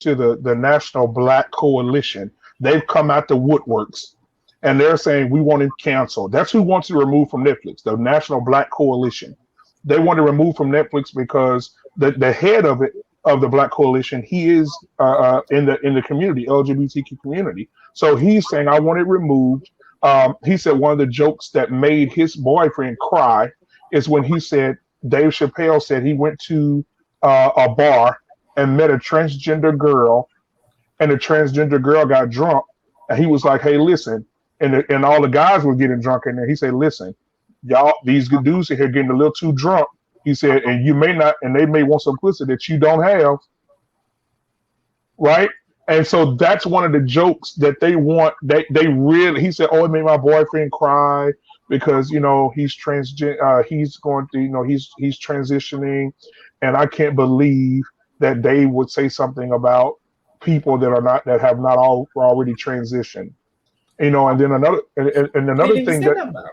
to the National Black Coalition. They've come out the woodworks and they're saying we want him canceled. That's who wants to remove from Netflix, the National Black Coalition. They want to remove from Netflix because the head of it, of the Black Coalition, he is in the community, LGBTQ community. So he's saying I want it removed. He said one of the jokes that made his boyfriend cry is when he said Dave Chappelle said he went to a bar and met a transgender girl, and the transgender girl got drunk, and he was like, "Hey, listen," and all the guys were getting drunk in there. He said, "Listen, y'all, these good dudes are here getting a little too drunk." He said, "And you may not, and they may want some pussy that you don't have, right?" And so that's one of the jokes that they want. They really. He said, "Oh, it made my boyfriend cry because he's transgender. He's going to he's transitioning, and I can't believe that they would say something about people that have not already transitioned." And then another thing that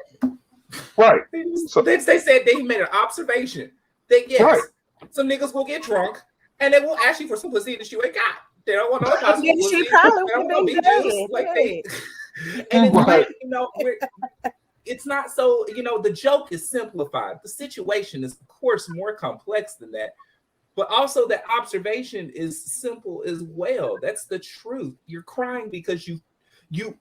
right. So they said they made an observation that yes, right, some niggas will get drunk and they will ask you for some pussy that you ain't got. They don't want no pussy. She probably would be juice like they. And it's like it's not so. The joke is simplified. The situation is of course more complex than that, but also that observation is simple as well. That's the truth. You're crying because you're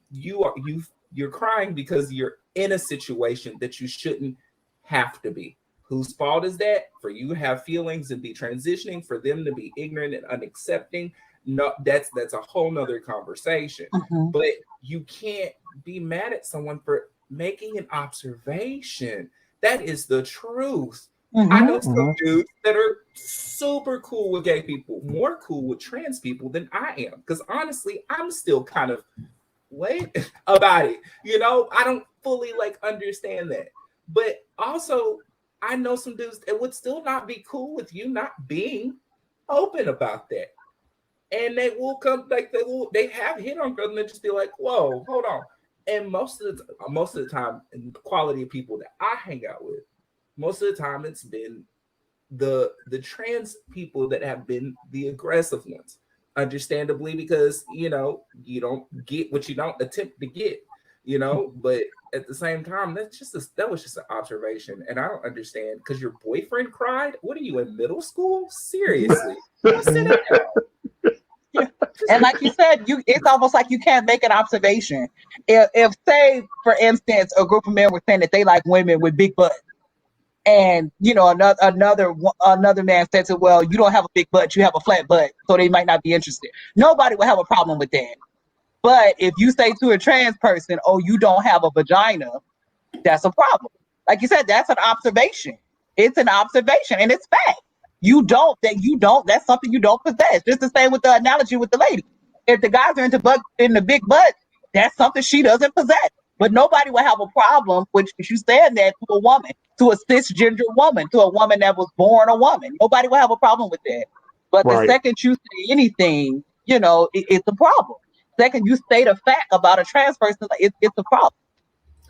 crying because you're in a situation that you shouldn't have to be. Whose fault is that? For you to have feelings and be transitioning, for them to be ignorant and unaccepting. No, that's a whole nother conversation. Mm-hmm. But you can't be mad at someone for making an observation. That is the truth. Mm-hmm. I know some dudes that are super cool with gay people, more cool with trans people than I am. Because honestly, I'm still kind of about it. I don't fully understand that. But also, I know some dudes that would still not be cool with you not being open about that. And they will come they have hit on girls and they just be like, whoa, hold on. And most of the time, in the quality of people that I hang out with, most of the time it's been the trans people that have been the aggressive ones. Understandably, because you don't get what you don't attempt to get, but at the same time, that was just an observation, and I don't understand because your boyfriend cried. What are you in middle school? Seriously. Yeah. And like you said, it's almost like you can't make an observation. If say, for instance, a group of men were saying that they like women with big butts, and another man said to, well, you don't have a big butt, you have a flat butt, so they might not be interested. Nobody would have a problem with that. But if you say to a trans person, oh, you don't have a vagina, that's a problem. Like you said, that's an observation. It's an observation, and it's fact. That's something you don't possess. Just the same with the analogy with the lady. If the guys are in the big butt, that's something she doesn't possess. But nobody will have a problem with you saying that to a woman, to a cisgender woman, to a woman that was born a woman. Nobody will have a problem with that. But the second you say anything, it's a problem. Second you state a fact about a trans person, it's a problem.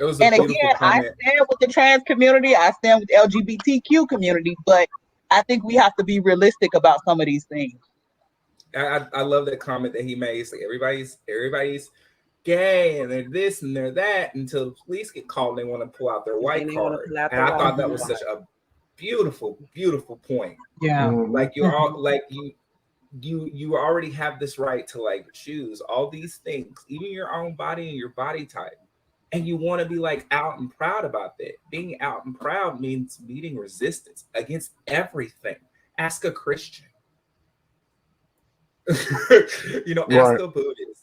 And again, I stand with the trans community. I stand with the LGBTQ community, but I think we have to be realistic about some of these things. I love that comment that he made. It's like everybody's gay and they're this and they're that until the police get called and they want to pull out their white card. And I thought that was such a beautiful, beautiful point. Yeah. Like you're all you already have this right to choose all these things, even your own body and your body type. And you want to be out and proud about that. Being out and proud means meeting resistance against everything. Ask a Christian. Ask a Buddhist.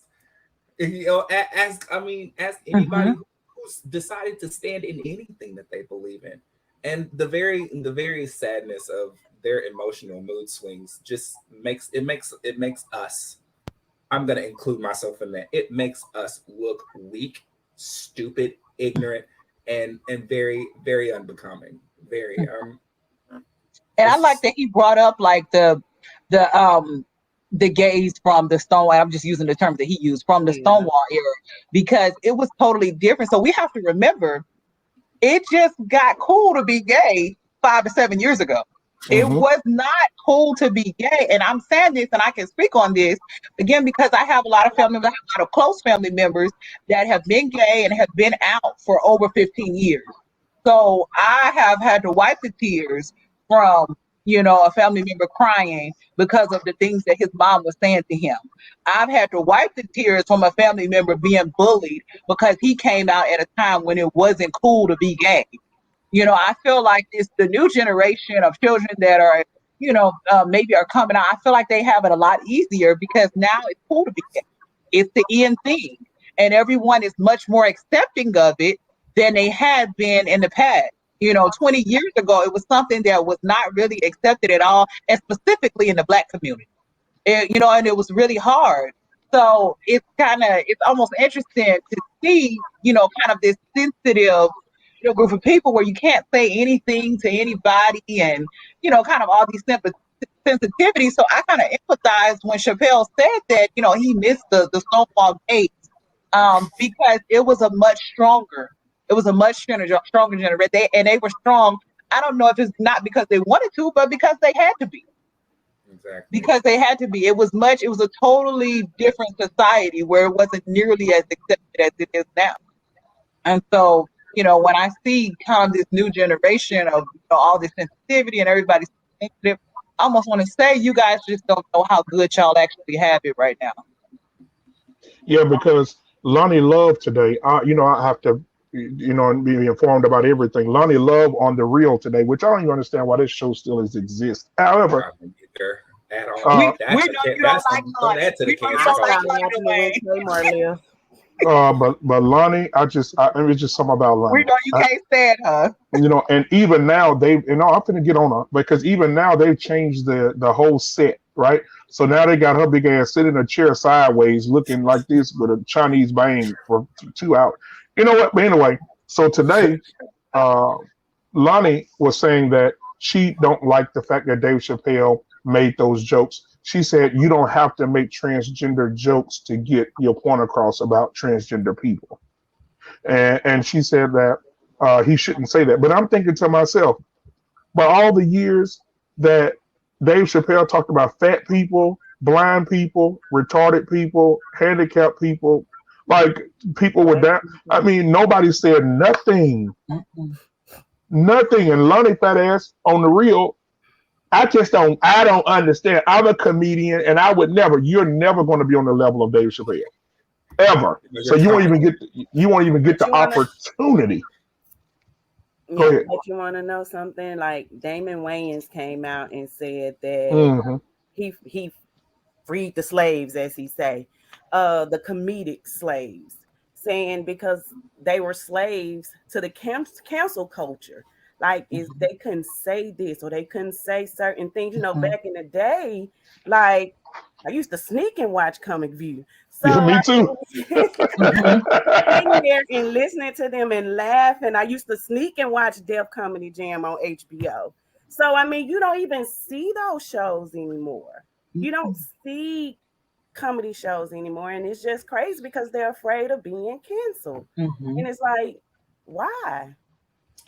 Ask anybody who's decided to stand in anything that they believe in. And the very sadness of their emotional mood swings just makes us, I'm gonna include myself in that. It makes us look weak, stupid, ignorant, and very, very unbecoming. Very and I like that he brought up the gays from the Stonewall. I'm just using the terms that he used from the Stonewall era because it was totally different. So we have to remember it just got cool to be gay 5 to 7 years ago. It was not cool to be gay. And I'm saying this, and I can speak on this again because I have a lot of family members, I have a lot of close family members that have been gay and have been out for over 15 years. So I have had to wipe the tears from, a family member crying because of the things that his mom was saying to him. I've had to wipe the tears from a family member being bullied because he came out at a time when it wasn't cool to be gay. I feel like it's the new generation of children that are, maybe are coming out. I feel like they have it a lot easier because now it's cool to be gay. It's the in thing. And everyone is much more accepting of it than they had been in the past. 20 years ago, it was something that was not really accepted at all, and specifically in the Black community. And it was really hard. So it's almost interesting to see, kind of this sensitive group of people where you can't say anything to anybody and, kind of all these sensitivities. So I kind of empathized when Chappelle said that, he missed the snowfall days because it was a much stronger generation. They were strong. I don't know if it's not because they wanted to, but because they had to be. Exactly. Because they had to be. It was a totally different society where it wasn't nearly as accepted as it is now. And so, when I see kind of this new generation of all this sensitivity and everybody's sensitive, I almost want to say you guys just don't know how good y'all actually have it right now. Yeah, because Lonnie Love today, I have to, be informed about everything. Lonnie Love on The Real today, which I don't even understand why this show still exists. However, at all. We know you don't like Lonnie. We don't like Lonnie. But Lonnie, it's just something about Lonnie. We know you can't stand her. And even now I'm gonna get on her because even now they've changed the whole set, right? So now they got her big ass sitting in a chair sideways, looking like this with a Chinese bang for 2 hours. You know what? But anyway, so today, Lonnie was saying that she don't like the fact that Dave Chappelle made those jokes. She said, you don't have to make transgender jokes to get your point across about transgender people. And she said that he shouldn't say that. But I'm thinking to myself, by all the years that Dave Chappelle talked about fat people, blind people, retarded people, handicapped people, like people with that, nobody said nothing. Nothing. And Lonnie fat ass on The Real, I don't understand. I'm a comedian and you're never going to be on the level of Dave Chappelle. Ever. So you won't even get the opportunity. Go ahead. But you want to know something? Like Damon Wayans came out and said that he freed the slaves, as he say, the comedic slaves, saying because they were slaves to the cancel culture. Like, they couldn't say this or they couldn't say certain things. Back in the day, like, I used to sneak and watch Comic View. So yeah, me too. Sitting there and listening to them and laughing. I used to sneak and watch Def Comedy Jam on HBO. So, you don't even see those shows anymore. You don't see comedy shows anymore. And it's just crazy because they're afraid of being canceled. And it's like, why?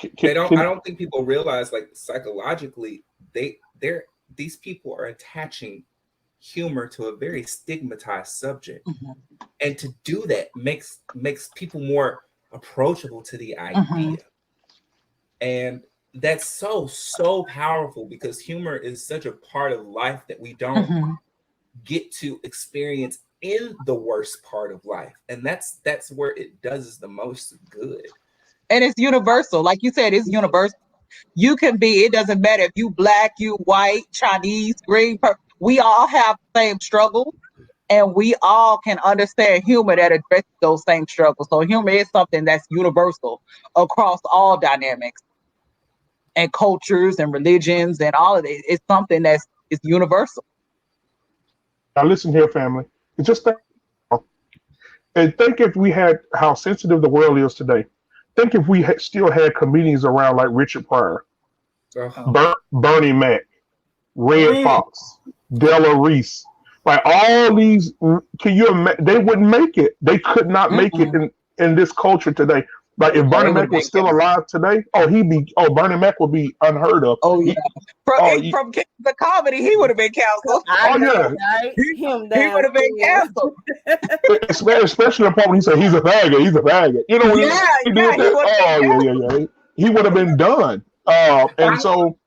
I don't think people realize, like, psychologically, these people are attaching humor to a very stigmatized subject, and to do that makes people more approachable to the idea, and that's so powerful because humor is such a part of life that we don't get to experience in the worst part of life, and that's where it does the most good. And it's universal. Like you said, it's universal. You can be, it doesn't matter if you Black, you white, Chinese, green, we all have the same struggles, and we all can understand humor that addresses those same struggles. So humor is something that's universal across all dynamics and cultures and religions and all of it. It's something that's universal. Now listen here, family. It's just that, and think if we had how sensitive the world is today. Think if we still had comedians around like Richard Pryor, Bernie Mac, Red Fox, Della Reese, like all these. Can you imagine? They wouldn't make it. They could not make it in this culture today. Like if Oh, Bernie it Mac would have was been still alive today, Bernie Mac would be unheard of. Oh yeah. He, From the comedy, he would have been canceled. I oh know, yeah, right? Him He would have been downstairs. canceled. especially the part when he said he's a faggot, he's a faggot. You know when Yeah, he yeah, did he that. would have Oh been yeah, canceled. yeah, yeah. He would have been done. And so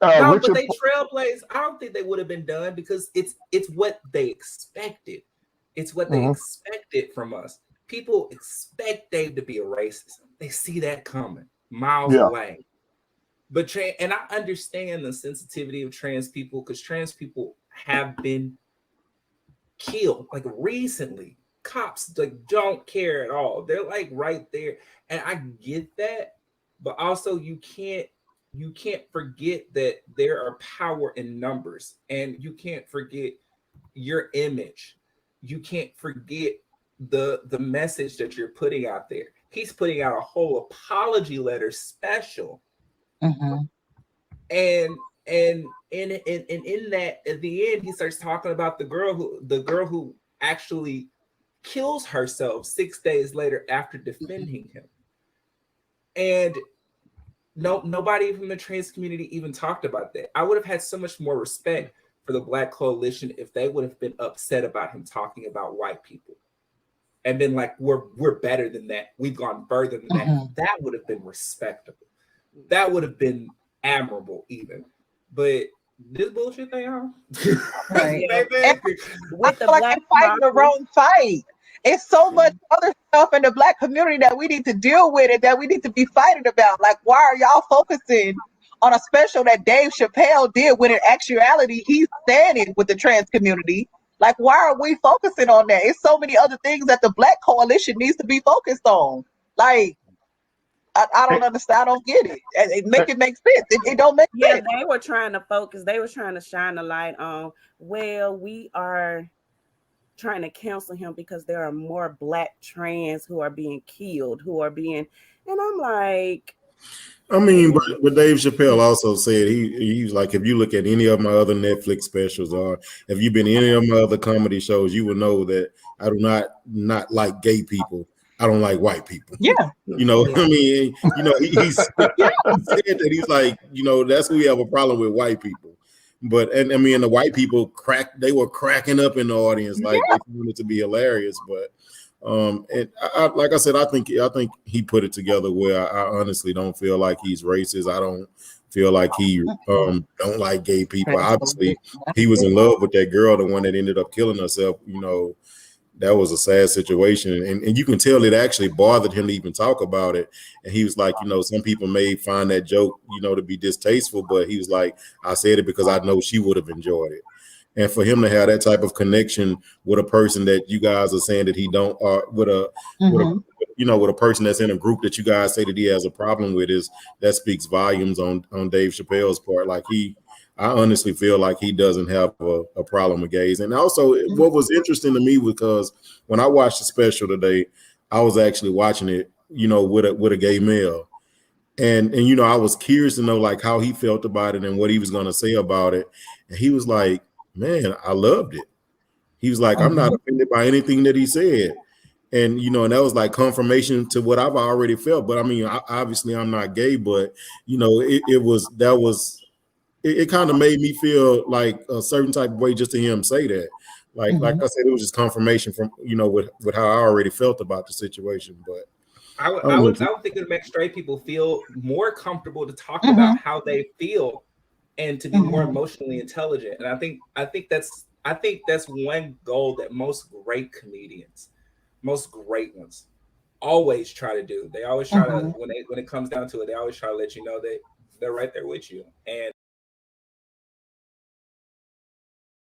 No, but Richard, they trailblazed. I don't think they would have been done because it's what they expected. It's what they expected from us. People expect Dave to be a racist. They see that coming miles yeah, away. But and I understand the sensitivity of trans people because trans people have been killed like recently. Cops like don't care at all. They're like right there, and I get that, but also you can't forget that there are power in numbers, and you can't forget your image. You can't forget the message that you're putting out there. He's putting out a whole apology letter special. Mm-hmm. And in that, at the end, he starts talking about the girl who actually kills herself 6 days later after defending him. And nobody from the trans community even talked about that. I would have had so much more respect for the Black Coalition if they would have been upset about him talking about white people and been like, we're better than that. We've gone further than that. That would have been respectable. That would have been admirable even. But this bullshit they are. Right. With the like Black they're fighting the wrong fight. It's so much other stuff in the Black community that we need to deal with and that we need to be fighting about. Like, why are y'all focusing on a special that Dave Chappelle did when in actuality he's standing with the trans community? Like, why are we focusing on that? It's so many other things that the Black Coalition needs to be focused on. Like, I don't understand. I don't get it. It makes sense. It don't make sense. They were trying to focus. They were trying to shine a light on, well, we are trying to cancel him because there are more Black trans who are being killed, and I'm like, I mean, but Dave Chappelle also said he was like, if you look at any of my other Netflix specials or if you've been in any of my other comedy shows, you will know that I do not like gay people. I don't like white people. Yeah. You know, I mean, you know, he said that he's like, you know, that's who we have a problem with, white people. But and I mean, the white people they were cracking up in the audience, like they wanted to be hilarious. But and I, like I said, I think he put it together where I honestly don't feel like he's racist. I don't feel like he don't like gay people. Obviously, he was in love with that girl, the one that ended up killing herself. You know, that was a sad situation, and you can tell it actually bothered him to even talk about it. And he was like, you know, some people may find that joke, you know, to be distasteful, but he was like, I said it because I know she would have enjoyed it. And for him to have that type of connection with a person that you guys are saying that he don't, with a person that's in a group that you guys say that he has a problem with, that speaks volumes on Dave Chappelle's part. Like I honestly feel like he doesn't have a problem with gays. And also, what was interesting to me, because when I watched the special today, I was actually watching it, you know, with a gay male, and you know, I was curious to know like how he felt about it and what he was going to say about it. And he was like, "Man, I loved it." He was like, "I'm not offended by anything that he said." And, you know, and that was like confirmation to what I've already felt. But I mean, obviously I'm not gay, but, you know, it kind of made me feel like a certain type of way just to hear him say that. Like I said, it was just confirmation from, you know, with how I already felt about the situation. But I would think it would make straight people feel more comfortable to talk about how they feel and to be more emotionally intelligent. And I think that's one goal that most great comedians, most great ones, always try to do. They always try to, when it comes down to it, they always try to let you know that they're right there with you. And